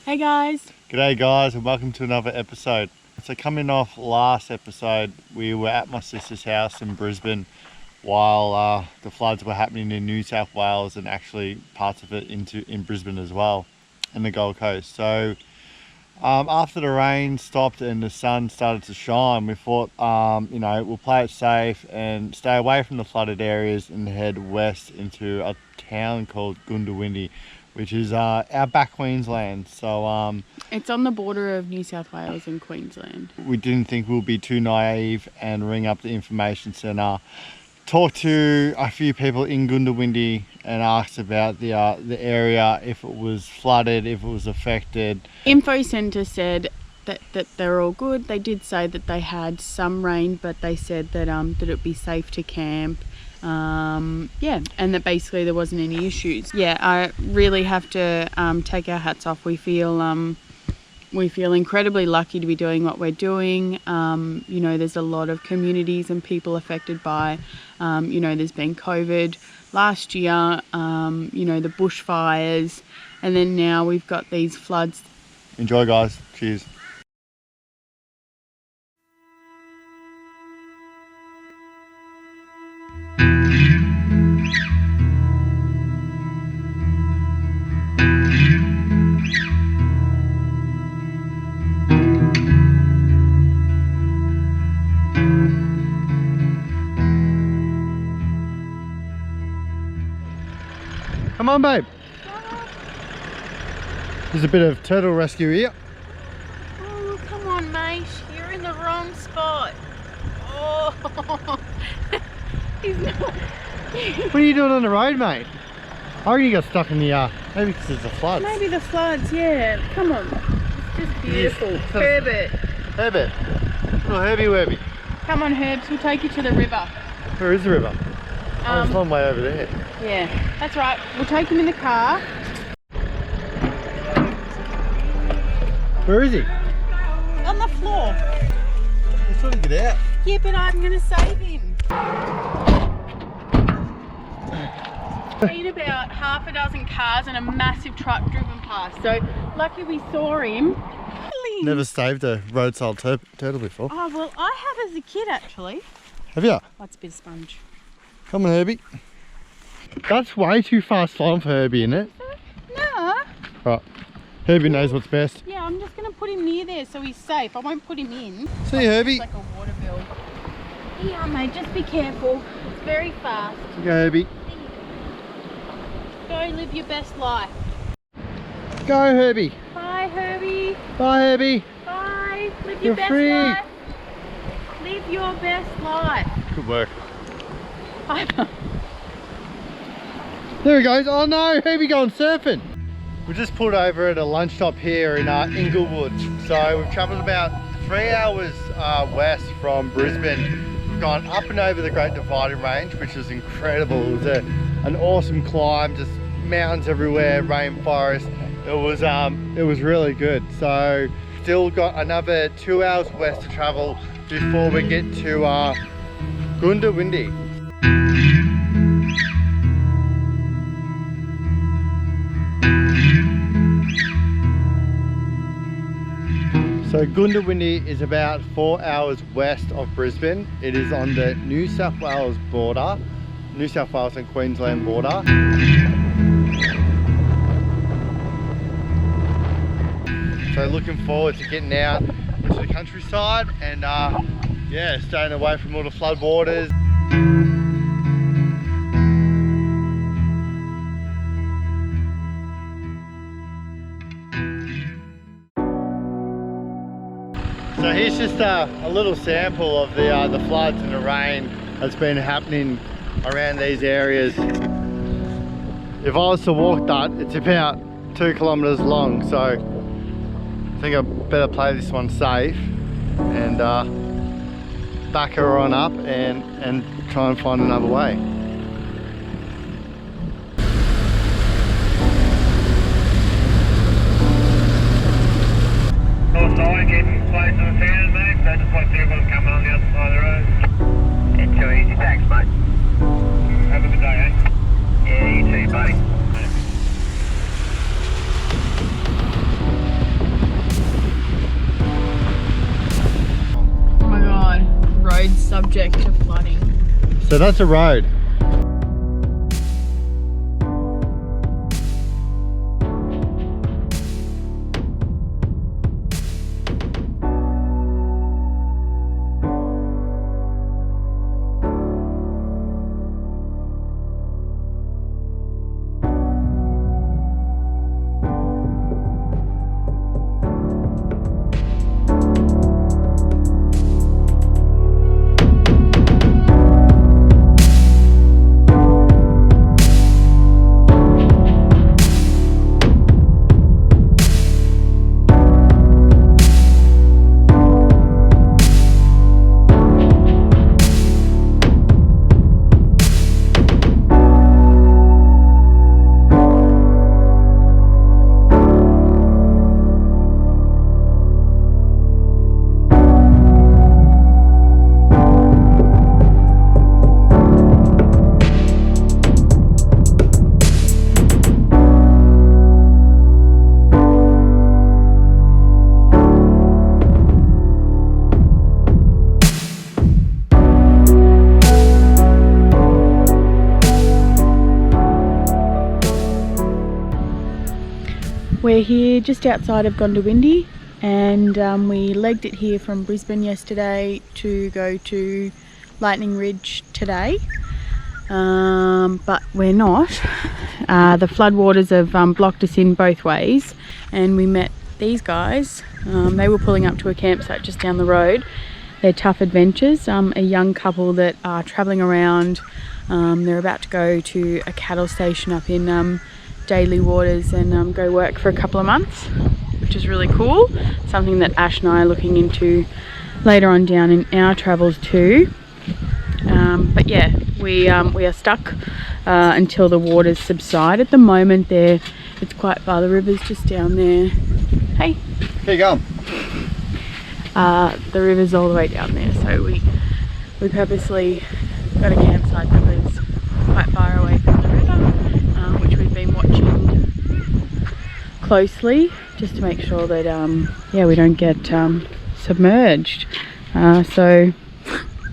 Hey guys. G'day guys, and welcome to another episode. So coming off last episode, we were at my sister's house in Brisbane while the floods were happening in New South Wales and actually parts of it in Brisbane as well, and the Gold Coast. So after the rain stopped and the sun started to shine, we thought, you know, we'll play it safe and stay away from the flooded areas and head west into a town called Goondiwindi, which is Outback Queensland. So It's on the border of New South Wales and Queensland. we didn't think we'll be too naive and ring up the information centre, talk to a few people in Goondawindi and ask about the area, if it was flooded, if it was affected. Info Centre said that they're all good. They did say that they had some rain, but they said that that it'd be safe to camp. Yeah, and that basically there wasn't any issues. Yeah, I really have to take our hats off. We feel incredibly lucky to be doing what we're doing. You know, there's a lot of communities and people affected by, you know, there's been COVID last year, you know, the bushfires, and then now we've got these floods. Enjoy guys, cheers. Come on, babe. There's a bit of turtle rescue here. Oh, come on, mate. You're in the wrong spot. Oh, he's not. What are you doing on the road, mate? I reckon you got stuck in the, maybe because it's the floods. Maybe the floods, yeah. Come on. It's just beautiful. Yes. Herbert. Herbert. Little Herbie Werby. Come on, Herbs. We'll take you to the river. Where is the river? Oh, it's a long way over there. Yeah, that's right. We'll take him in the car. Where is he? On the floor. He's trying to get out. Yeah, but I'm going to save him. Seen about half a dozen cars and a massive truck driven past. So lucky we saw him. Never saved a roadside turtle before. Oh, well, I have as a kid actually. Have you? What's a bit of sponge? Come on, Herbie. That's way too fast flying for Herbie, isn't it? No. Right. Herbie knows what's best. Yeah, I'm just going to put him near there so he's safe. I won't put him in. See you, Herbie. It's like a water bill. Yeah, mate, just be careful. It's very fast. Go, Herbie. Go live your best life. Go, Herbie. Bye, Herbie. Bye, Herbie. Bye. Live You're your best free. life. Live your best life. Good work. Bye. There he goes. Oh no, Herbie going surfing. We just pulled over at a lunch stop here in Inglewood. So we've travelled about 3 hours west from Brisbane. We've gone up and over the Great Dividing Range, which is incredible. It was an awesome climb, just mountains everywhere, rainforest. It was really good. So still got another 2 hours west to travel before we get to Goondawindi. So Goondawindi is about 4 hours west of Brisbane. It is on the New South Wales border, New South Wales and Queensland border. So looking forward to getting out into the countryside and yeah, staying away from all the flood waters. So here's just a little sample of the floods and the rain that's been happening around these areas. If I was to walk that, it's about 2 kilometers long, so I think I better play this one safe and back her on up and try and find another way. North getting close to the sound, mate, so just watch everyone coming on the other side of the road. And 2 easy thanks, mate. Have a good day, eh? Yeah, you too, buddy. So that's a road. We're here just outside of Goondawindi, and we legged it here from Brisbane yesterday to go to Lightning Ridge today, but we're not. The floodwaters have blocked us in both ways, and we met these guys. They were pulling up to a campsite just down the road. They're Tough Adventures, a young couple that are travelling around. They're about to go to a cattle station up in Daly Waters and go work for a couple of months, which is really cool. Something that Ash and I are looking into later on down in our travels too. But yeah, we are stuck until the waters subside. At the moment it's quite far. The river's just down there. Hey, Here you go. the river's all the way down there, so we purposely got a campsite that was quite far away from the river, which we've been watching closely just to make sure that yeah, we don't get submerged. So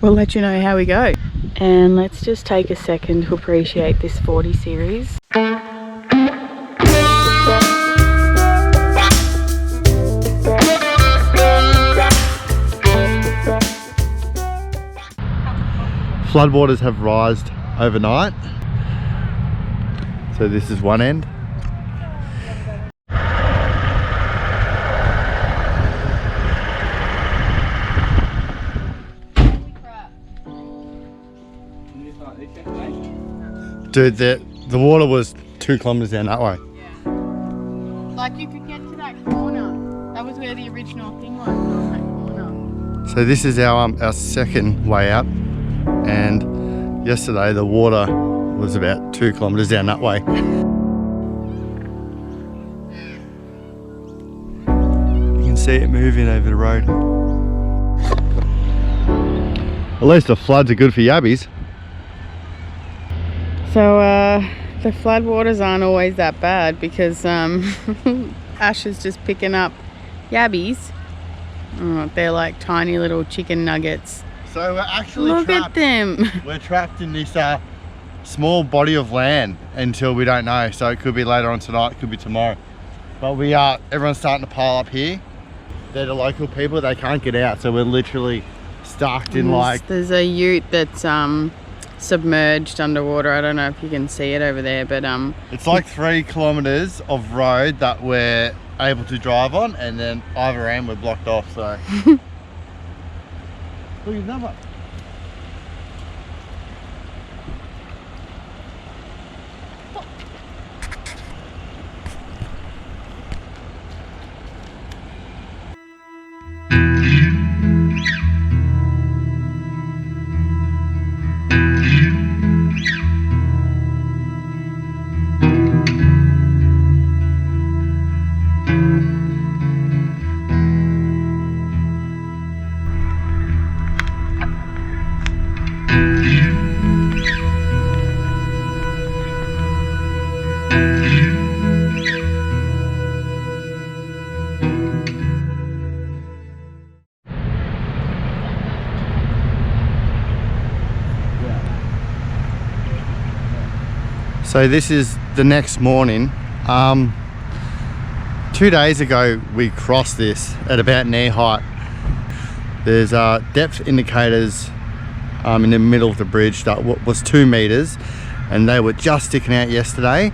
we'll let you know how we go. And let's just take a second to appreciate this 40 series. Floodwaters have rised overnight. So this is one end. Dude, the water was 2 kilometers down that way. Yeah. Like you could get to that corner. That was where the original thing was, on that corner. So this is our second way out, and yesterday the water was about 2 kilometers down that way. You can see it moving over the road. At least the floods are good for yabbies. So the floodwaters aren't always that bad because Ash is just picking up yabbies. Oh, they're like tiny little chicken nuggets. So we're actually Look at them. We're trapped in this small body of land until we don't know. So it could be later on tonight, it could be tomorrow. But we are, everyone's starting to pile up here. They're the local people, they can't get out. So we're literally stuck in like... There's a ute that's submerged underwater. I don't know if you can see it over there, but it's like 3 kilometers of road that we're able to drive on, and then either end we're blocked off, so... Look at that. So this is the next morning. 2 days ago we crossed this at about knee height. There's depth indicators in the middle of the bridge that was 2 meters, and they were just sticking out yesterday,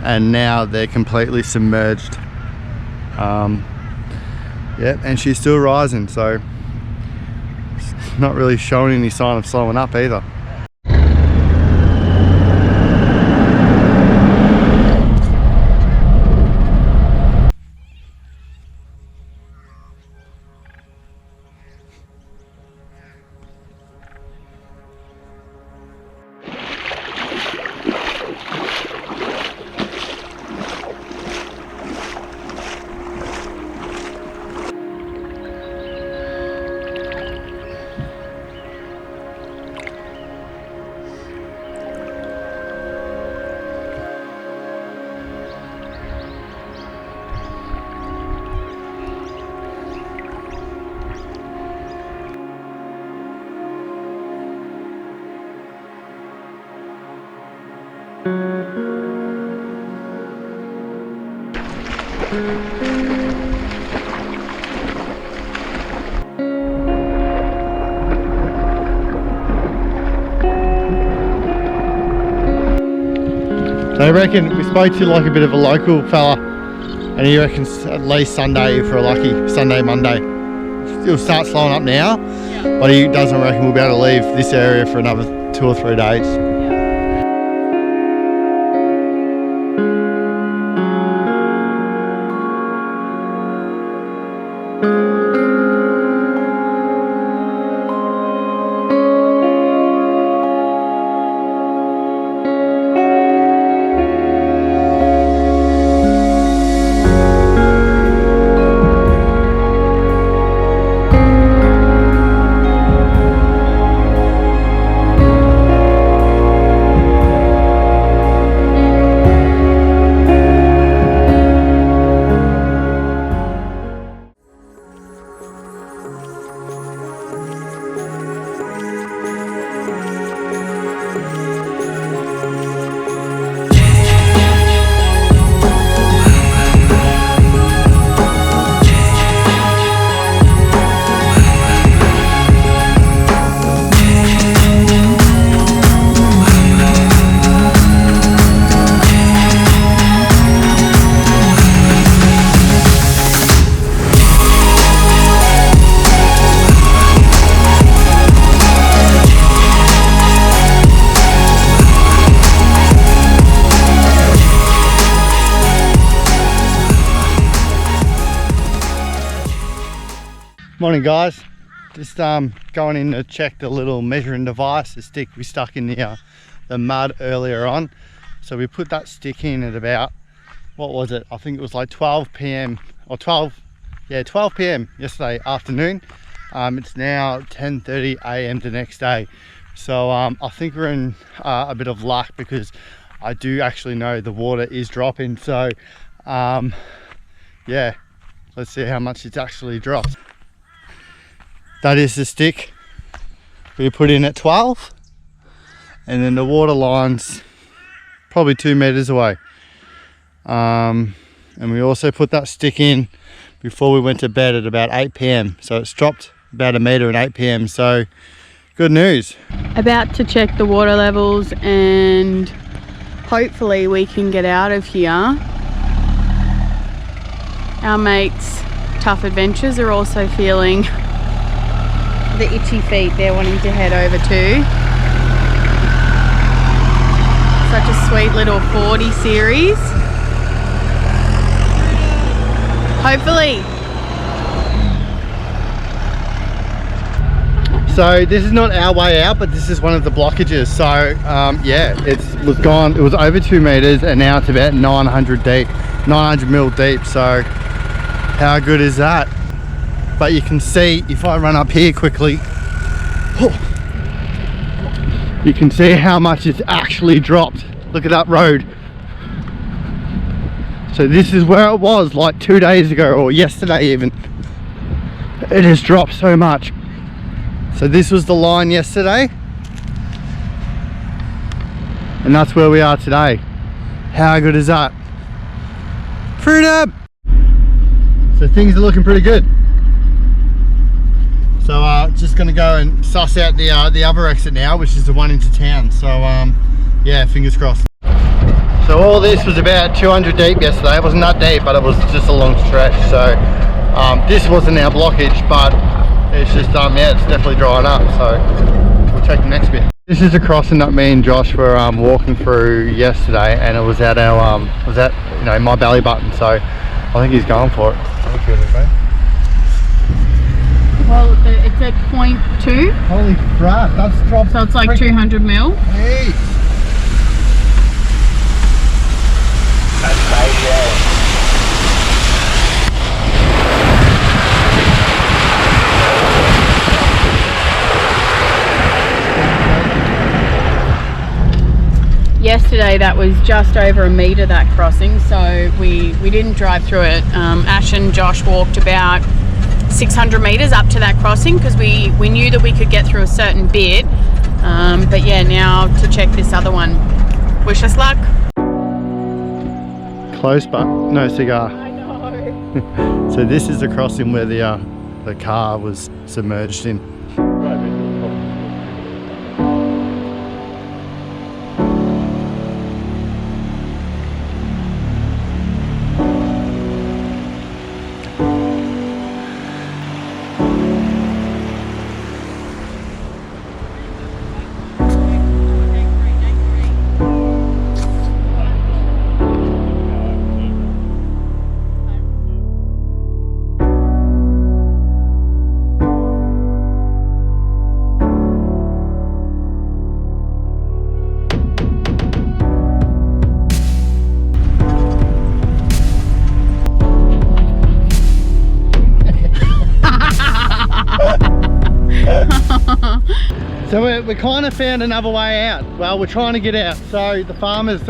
and now they're completely submerged. Yeah, and she's still rising, so it's not really showing any sign of slowing up either. So I reckon we spoke to like a bit of a local fella, and he reckons at least Sunday, for a lucky Sunday, Monday. It'll start slowing up now, but he doesn't reckon we'll be able to leave this area for another 2 or 3 days. Morning guys, just going in to check the little measuring device, the stick we stuck in the mud earlier on. So we put that stick in at about, what was it, I think it was like 12 p.m. or 12 p.m. yesterday afternoon. It's now 10:30 a.m. the next day. So I think we're in a bit of luck, because I do actually know the water is dropping. So yeah, let's see how much it's actually dropped. That is the stick we put in at 12, and then the water line's probably 2 meters away. And we also put that stick in before we went to bed at about 8 p.m. So it's dropped about 1 meter at 8 p.m. So good news. About to check the water levels, and hopefully we can get out of here. Our mates Tough Adventures are also feeling the itchy feet they're wanting to head over to. Such a sweet little 40 series. Hopefully. So this is not our way out, but this is one of the blockages. So yeah, it was over 2 meters, and now it's about 900 mil deep. So how good is that? But you can see, if I run up here quickly, you can see how much it's actually dropped. Look at that road. So this is where it was like 2 days ago, or yesterday even. It has dropped so much. So this was the line yesterday, and that's where we are today. How good is that? Freedom! So things are looking pretty good. So just gonna go and suss out the other exit now, which is the one into town. So yeah, fingers crossed. So all this was about 200 deep yesterday. It wasn't that deep, but it was just a long stretch. So this wasn't our blockage, but it's just yeah, it's definitely drying up. So we'll check the next bit. This is a crossing that me and Josh were walking through yesterday, and it was at our you know, my belly button. So I think he's going for it. Well, it's at 0.2. Holy crap, that's dropped. So it's like 200 mil. Hey. That's crazy, yeah. Yesterday that was just over a metre, that crossing, so we didn't drive through it. Ash and Josh walked about 600 metres up to that crossing because we knew that we could get through a certain bit. But yeah, now to check this other one. Wish us luck. Close but no cigar. I know. So this is the crossing where the car was submerged in. So we kind of found another way out. Well, we're trying to get out. So the farmers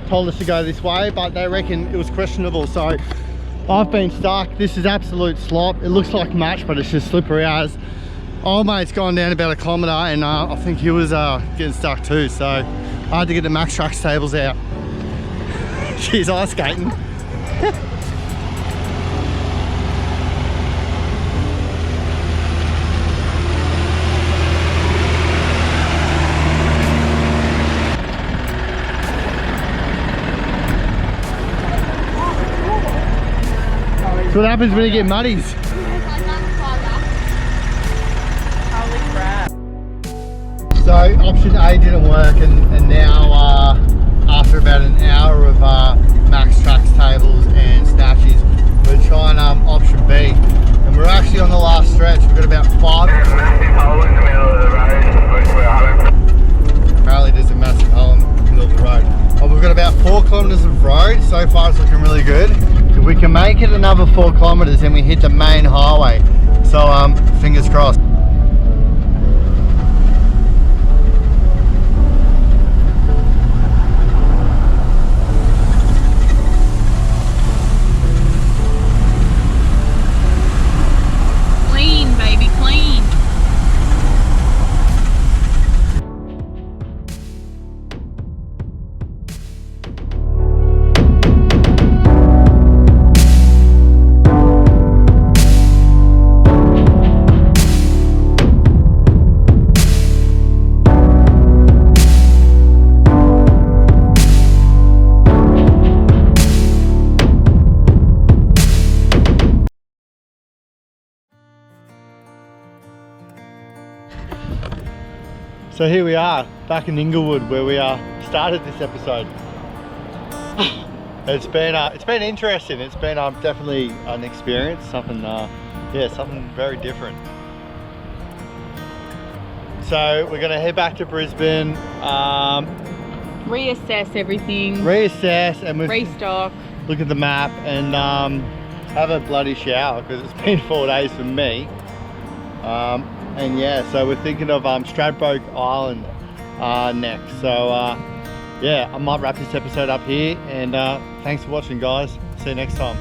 told us to go this way, but they reckon it was questionable. So I've been stuck. This is absolute slop. It looks like much, but it's just slippery as. Old mate's gone down about 1 kilometre, and I think he was getting stuck too. So I had to get the Max Trucks tables out. She's ice skating. That's what happens when you get muddies. Holy crap. So option A didn't work, and now after about an hour of Max Trucks tables and snatches, we're trying option B, and we're actually on the last stretch. We've got about 5. There's a massive hole in the middle of the road, which we're having. Apparently there's a massive hole in the middle of the road. Well, we've got about 4 kilometres of road. So far it's looking really good. If we can make it another 4 kilometres, then we hit the main highway. So fingers crossed. Clean, baby, clean. So here we are, back in Inglewood, where we started this episode. It's been interesting. It's been definitely an experience, something yeah, something very different. So we're gonna head back to Brisbane, Reassess everything. reassess, and Restock. look at the map and have a bloody shower because it's been 4 days for me. And yeah, so we're thinking of Stradbroke Island next. So yeah, I might wrap this episode up here, and thanks for watching, guys. See you next time.